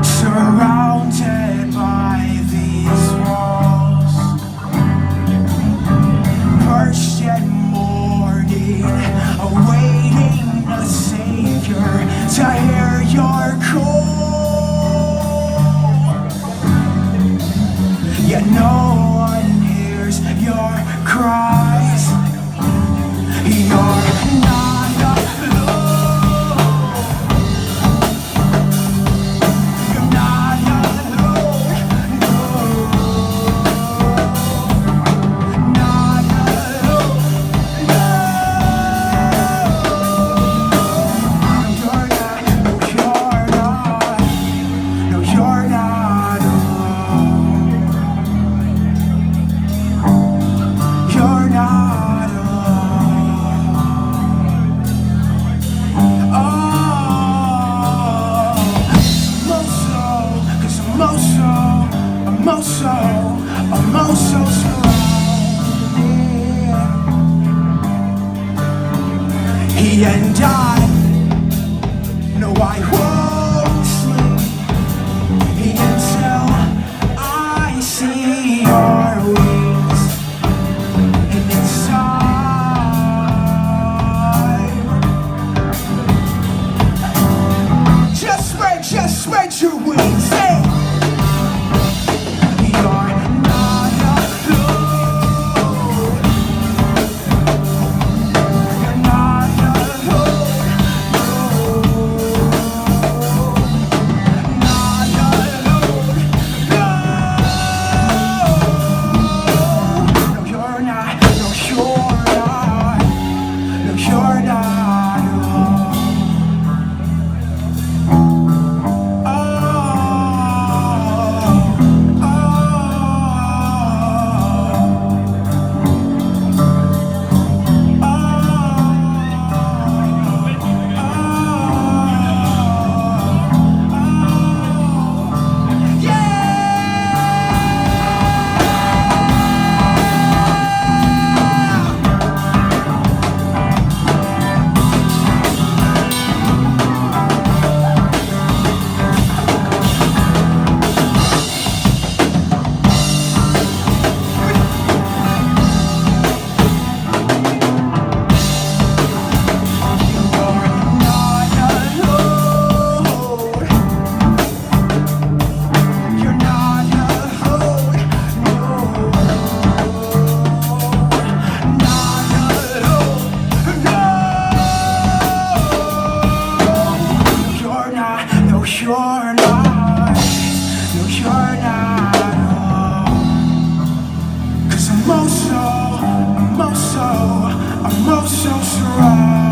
surrounded by these walls, perched and mourning, awaiting a savior to hear your call. Yet no one hears your cries. You're not alone. You're not alone. No. Not alone. No. You're not. No, you're not alone. You're not alone. I'm so surrounded. He and I know I won't sleep until I see your wings. And inside, just spread your wings. Hey. You're not alone. 'Cause I'm oh so surrounded.